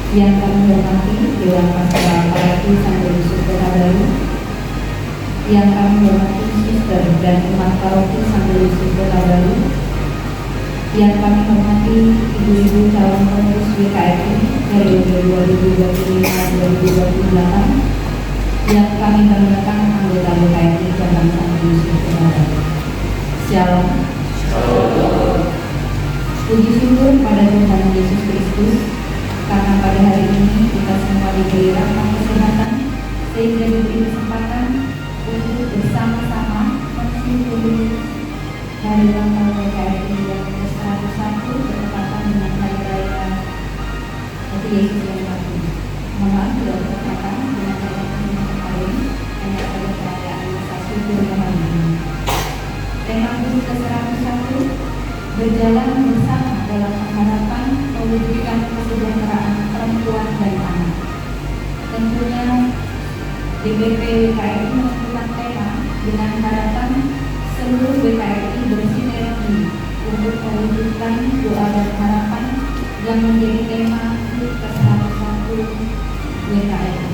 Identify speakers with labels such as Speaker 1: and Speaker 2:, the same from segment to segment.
Speaker 1: yang kami hormati Dewan Pastoral Paroki Santo Yusuf Kota Baru, yang kami hormati Sister dan umat Paroki Santo Yusuf Kota Baru, yang kami hormati ibu-ibu calon pengurus WKRI periode 2025-2028, yang kami banggakan anggota WKRI cabang Santo Yusuf Kota Baru. Shalom. Puji syukur pada Tuhan Yesus Kristus, karena pada hari ini kita semua diberi rahmat kesehatan sehingga diberi kesempatan untuk bersama-sama mensyukuri hari ulang tahun WKRI yang ke-101 bertepatan dengan hari raya Hati Yesus yang satu. Mohon maaf tidak bertepatan dengan hari yang kemarin, hanya pada perayaan masa syukur hari ini. Tema khusus ke-101, berjalan bersama dalam harapan mewujudkan kesejahteraan perempuan dan anak. Tentunya DPP WKRI menentukan tema dengan harapan seluruh WKRI bersinergi untuk mewujudkan doa dan harapan yang menjadi tema ke-101 WKRI.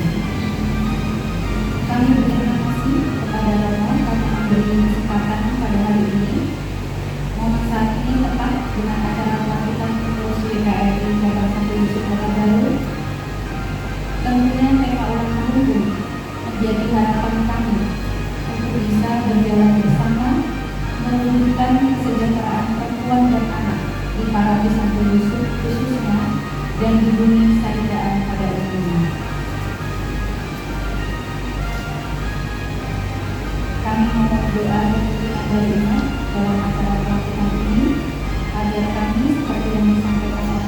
Speaker 1: Kami berterima kasih kepada Romo karena memberi kesempatan pada hari ini. Momen saat ini tepat dengan acara pelantikan pengurus WKRI cabang Santo Yusuf Kota Baru. Tentunya tema ulang tahun menjadi harapan kami untuk bisa berjalan bersama mewujudkan kesejahteraan perempuan dan anak di Paroki Santo Yusuf khususnya dan di bumi Saidaan pada umumnya. Kami mohon doa dan dukungan dari umat dalam acara pelantikan ini agar kami seperti yang disampaikan oleh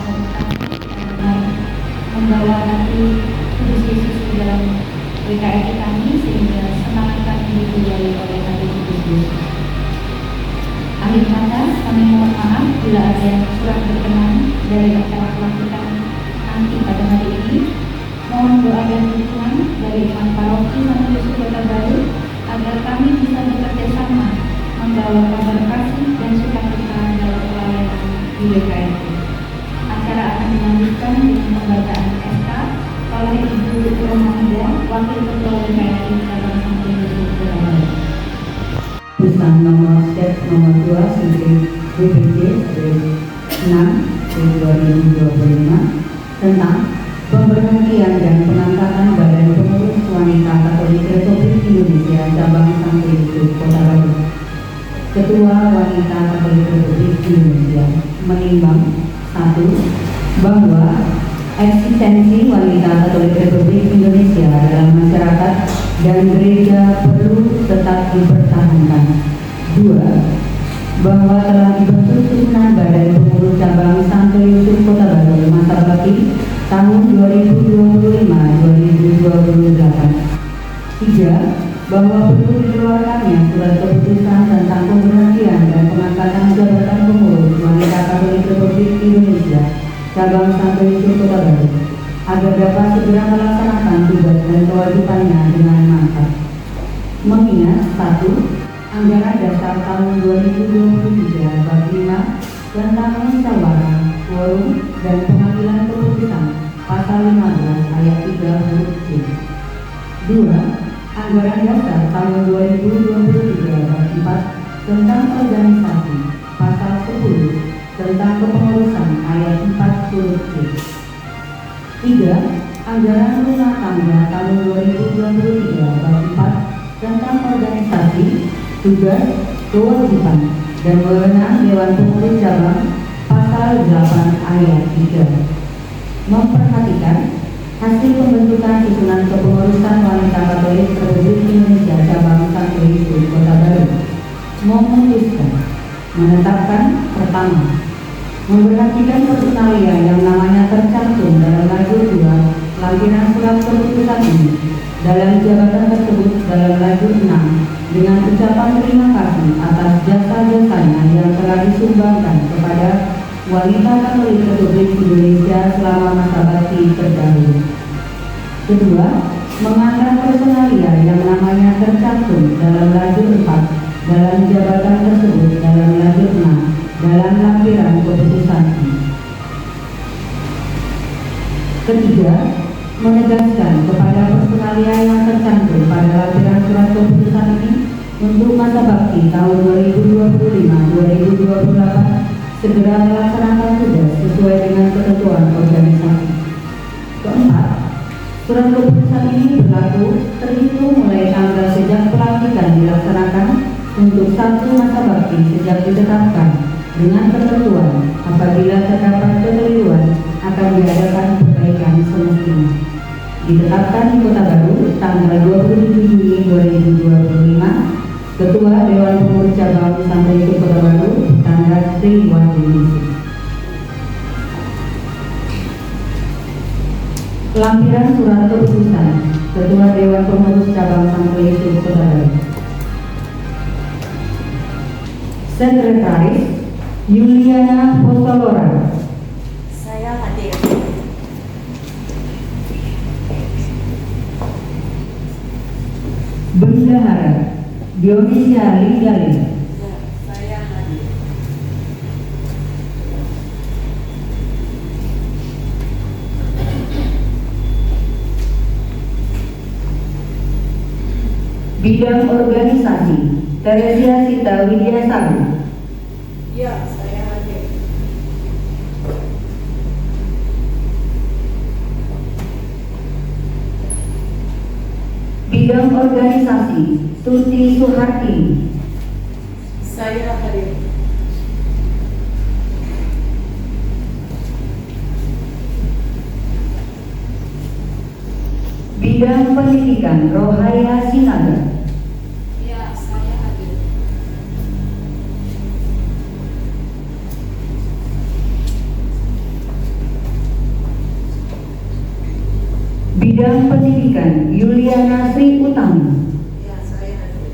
Speaker 1: Bapak membawa nanti Kudus Yesus di dalam WKRI kami sehingga semangat kami dibiayai oleh Nabi Kudus Yesus. Akhir kata, kami mohon maaf bila ada yang kurang berkenan dari acara pelantikan nanti pada hari ini. Mohon doa dan dukungan dari umat Paroki Santo Yusuf Kota Baru agar kami bisa bekerja sama membawa kabar kasih dan sukacita dalam pelayanan di WKRI. Acara akan dilanjutkan dengan pembacaan SK oleh Ibu Romanida, Wakil Ketua WKRI cabang Santo Yusuf Kota Baru.
Speaker 2: Pesan nomor step nomor 2 Sintri BPJ 6 2025 tentang pemberhentian dan pengangkatan Badan Pengurus Wanita Katolik Republik Indonesia cabang Santo Yusuf Kota Baru. Ketua Wanita Katolik Republik Indonesia menimbang 1. Bahwa eksistensi wanita Katolik Republik Indonesia dalam masyarakat dan gereja perlu tetap dipertahankan. 2. Bahwa telah dibentuk susunan Badan Pengurus Cabang Santo Yusuf Kota Baru masa bakti tahun 2025-2028. 3. Bahwa perlu dikeluarkannya surat keputusan tentang pemberhentian dan pengangkatan jabatan pengurus wanita Katolik Republik Indonesia cabang Santo Yusuf Kota Baru agar dapat segera melaksanakan tugas dan kewajibannya dengan mantap. Mengingat 1. Anggaran dasar tahun 2023 bab 5 tentang musyawarah, quorum, dan pengambilan keputusan pasal 15 ayat 3 huruf C. 2. Anggaran dasar tahun 2023 bab 4 tentang organisasi pasal 10 tentang kepengurusan ayat 4 huruf C. 3. Anggaran rumah tangga tahun 2023 bab 4 tentang organisasi, tugas, kewajiban, dan wewenang Dewan Pengurus Cabang pasal 8 ayat 3. Memperhatikan hasil pembentukan susunan kepengurusan wanita Katolik Republik Indonesia cabang Santo Yusuf Kota Baru. Memutuskan menetapkan pertama, memperhatikan personalia yang namanya tercantum dalam lajur 2 lampiran surat keputusan ini dalam jabatan tersebut dalam lajur 6 dengan ucapan terima kasih atas jasa-jasanya yang telah disumbangkan kepada wanita Katolik Republik Indonesia selama masa bakti terdahulu. Kedua, mengangkat personalia yang namanya tercantum dalam lajur 4 dalam jabatan tersebut dalam lajur 6 dalam lampiran keputusan ini. Ketiga, menegaskan kepada personalia yang tercantum pada lampiran surat keputusan ini untuk masa bakti tahun 2025-2028 segera melaksanakan tugas sesuai dengan ketentuan organisasi. Keempat, surat keputusan ini berlaku terhitung mulai tanggal sejak pelantikan dilaksanakan untuk satu masa bakti sejak ditetapkan, dengan ketentuan apabila terdapat kekeliruan akan diadakan perbaikan semestinya. Ditetapkan di Kota Baru tanggal 27 Juni 2025, Ketua Dewan Pengurus Cabang Sampai Kota Baru, tanggal Tri Wahyuningsih. Lampiran surat keputusan Ketua Dewan Pengurus Cabang Sampai Kota Baru. Sekretaris Yuliana Potolora.
Speaker 3: Saya hadir.
Speaker 2: Bendahara Dionisia Linggalin.
Speaker 3: Ya, saya hadir.
Speaker 2: Bidang organisasi Teresia Sita Widya Sabu.
Speaker 3: Ya, saya hadir.
Speaker 2: Bidang organisasi Tuti Suhartini.
Speaker 3: Saya hadir.
Speaker 2: Bidang pendidikan Rohaya Sinaga.
Speaker 3: Ya, saya hadir.
Speaker 2: Bidang pendidikan Yuliana Sri Utami.
Speaker 3: Ya, saya hadir.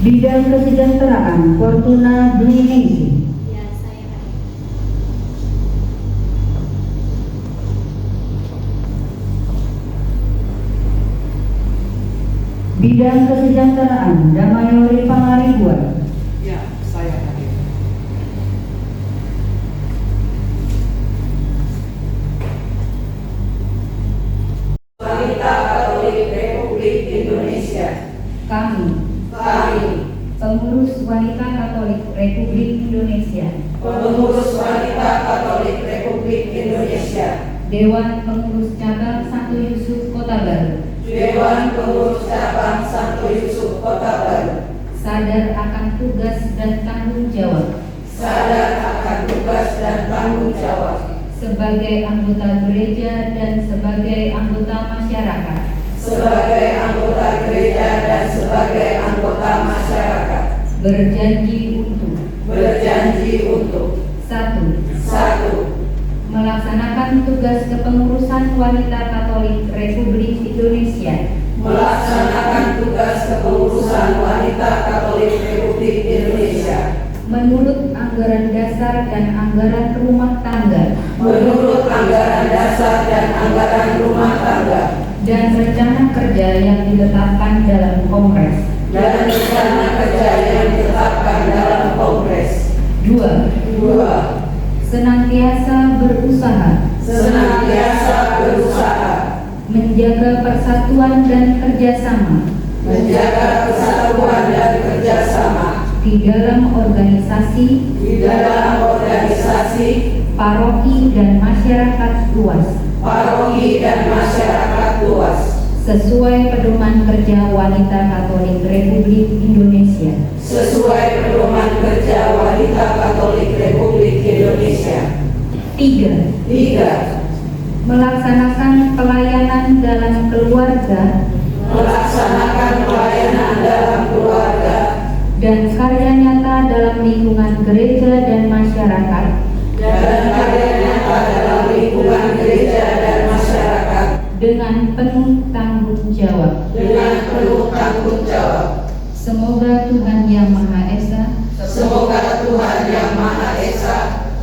Speaker 2: Bidang kesejahteraan Fortuna Dwi Ningsih.
Speaker 3: Ya, saya hadir.
Speaker 2: Bidang kesejahteraan Damayori Pangaribuan.
Speaker 3: Ya, saya hadir.
Speaker 4: Wanita Katolik Republik Indonesia.
Speaker 2: Kami, pengurus wanita Katolik Republik Indonesia,
Speaker 4: Pengurus Wanita Katolik Republik Indonesia,
Speaker 2: Dewan Pengurus Cabang Santo Yusuf Kota Baru,
Speaker 4: Dewan Pengurus Cabang Santo Yusuf Kota Baru,
Speaker 2: sadar akan tugas dan tanggung jawab
Speaker 4: sadar akan tugas dan tanggung jawab
Speaker 2: sebagai anggota gereja dan sebagai anggota masyarakat,
Speaker 4: sebagai anggota gereja dan sebagai anggota masyarakat,
Speaker 2: berjanji untuk
Speaker 4: satu,
Speaker 2: 1. Melaksanakan tugas kepengurusan wanita Katolik Republik Indonesia
Speaker 4: melaksanakan tugas kepengurusan wanita Katolik Republik Indonesia
Speaker 2: menurut anggaran dasar dan anggaran rumah tangga
Speaker 4: menurut anggaran dasar dan anggaran rumah tangga
Speaker 2: dan rencana kerja yang ditetapkan dalam Kongres.
Speaker 4: dan rencana kerja yang ditetapkan dalam Kongres.
Speaker 2: 2.
Speaker 4: 2.
Speaker 2: Senantiasa berusaha
Speaker 4: Senantiasa berusaha
Speaker 2: menjaga persatuan dan kerjasama
Speaker 4: menjaga persatuan dan kerjasama
Speaker 2: di dalam organisasi,
Speaker 4: di dalam organisasi,
Speaker 2: paroki dan masyarakat luas
Speaker 4: paroki dan masyarakat luas
Speaker 2: sesuai pedoman kerja wanita Katolik Republik Indonesia.
Speaker 4: sesuai pedoman kerja wanita Katolik Republik Indonesia.
Speaker 2: 3.
Speaker 4: 3.
Speaker 2: Melaksanakan pelayanan dalam keluarga
Speaker 4: Melaksanakan pelayanan dalam keluarga
Speaker 2: dan karya nyata dalam lingkungan gereja dan masyarakat
Speaker 4: dan karya nyata dalam lingkungan gereja dan masyarakat
Speaker 2: dengan penuh tanggung jawab.
Speaker 4: dengan penuh tanggung jawab.
Speaker 2: Semoga Tuhan Yang Maha Esa
Speaker 4: Semoga Tuhan Yang Maha Esa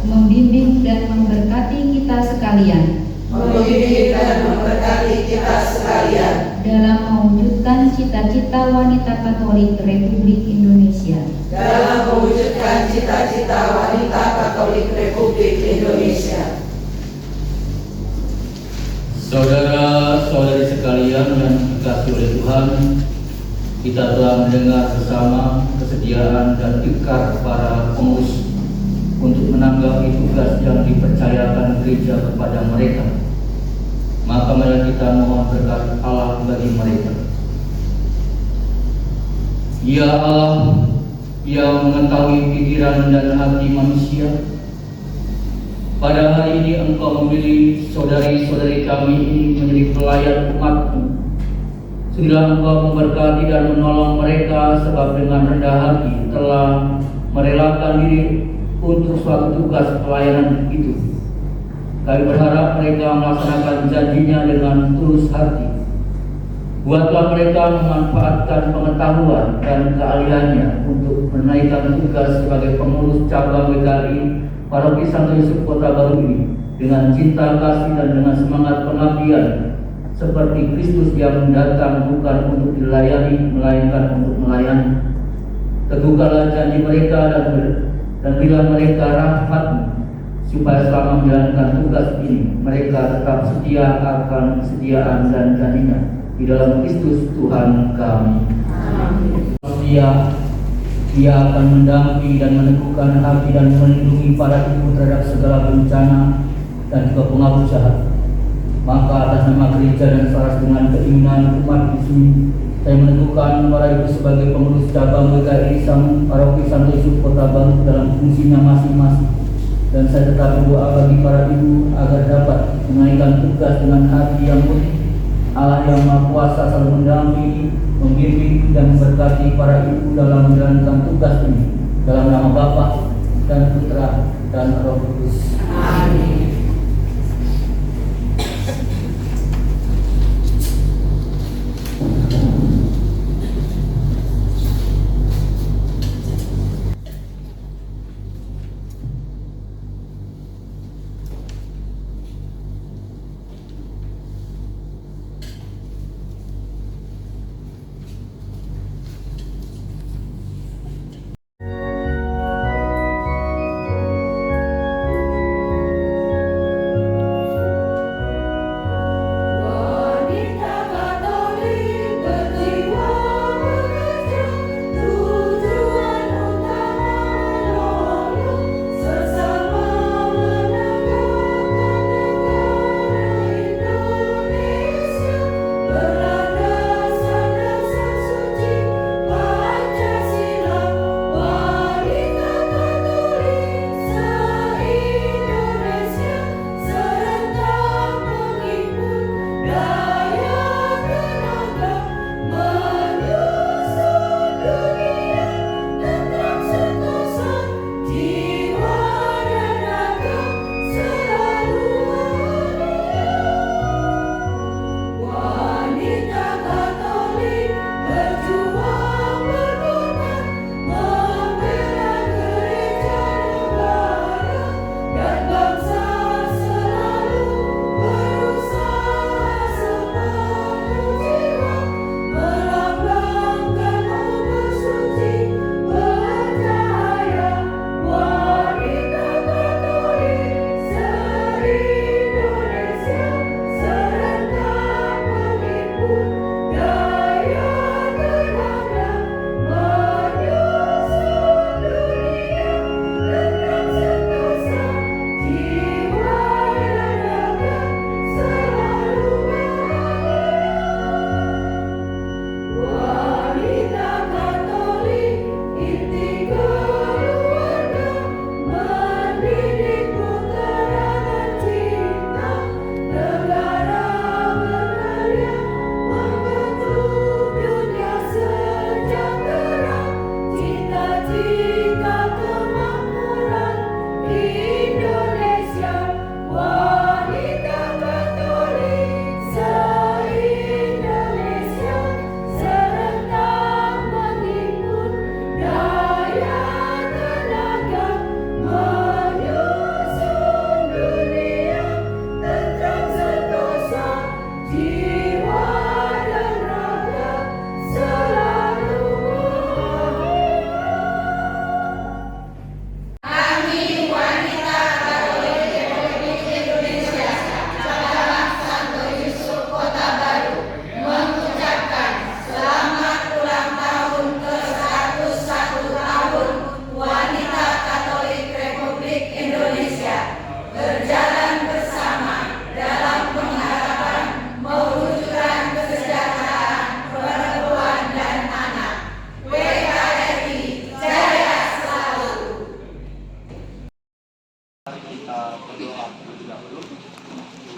Speaker 2: membimbing dan memberkati kita sekalian
Speaker 4: membimbing dan memberkati kita sekalian
Speaker 2: dalam mewujudkan
Speaker 1: cita-cita wanita Katolik Republik Indonesia.
Speaker 4: dalam mewujudkan cita-cita wanita Katolik Republik Indonesia.
Speaker 5: Saudara-saudari sekalian yang dikasihi oleh Tuhan, kita telah mendengar bersama kesediaan dan ikrar para pengurus untuk menanggapi tugas yang dipercayakan gereja kepada mereka. Maka mari kita mohon berkat Allah bagi mereka. Ya Allah, yang mengetahui pikiran dan hati manusia, pada hari ini Engkau memilih saudari-saudari kami ini menjadi pelayan umat-Mu. Sudahlah Engkau memberkati dan menolong mereka, sebab dengan rendah hati telah merelakan diri untuk suatu tugas pelayanan itu. Kami berharap mereka melaksanakan janjinya dengan tulus hati. Buatlah mereka memanfaatkan pengetahuan dan keahliannya untuk menunaikan tugas sebagai pengurus cabang GKI Paroki Santo Yusuf Kota Baru ini dengan cinta kasih dan dengan semangat pengabdian seperti Kristus yang datang bukan untuk dilayani melainkan untuk melayani. Teguhkanlah janji mereka dan berilah mereka rahmat-Mu supaya selama menjalankan tugas ini mereka tetap setia akan kesetiaan dan janjinya di dalam Kristus Tuhan kami. Dia akan mendampingi dan meneguhkan hati dan melindungi para ibu terhadap segala bencana dan juga pengaruh jahat. Maka atas nama gereja dan selaras dengan keinginan umat di sini, saya meneguhkan para ibu sebagai pengurus cabang GKI Paroki Santo Yusuf Kota Baru dalam fungsinya masing-masing. Dan saya tetap berdoa bagi para ibu agar dapat menunaikan tugas dengan hati yang murni. Allah yang Maha Kuasa selalu mendampingi, membimbing dan memberkati para ibu dalam menjalankan tugas ini. Dalam nama Bapa dan Putra dan Roh Kudus.
Speaker 4: Amin.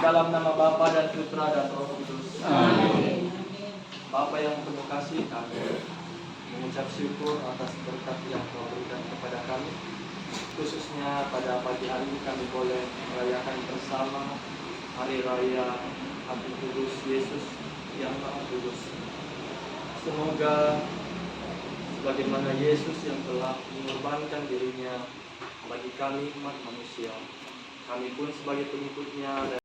Speaker 6: dalam nama Bapa dan Putra dan Roh Kudus.
Speaker 5: Amin.
Speaker 6: Bapa yang penuh kasih, kami mengucap syukur atas berkat yang Kau berikan kepada kami. Khususnya pada pagi hari ini kami boleh merayakan bersama Hari Raya Hati Kudus Yesus yang Maha Kudus. Semoga sebagaimana Yesus yang telah mengorbankan dirinya bagi kami umat manusia, kami pun sebagai pengikutnya dan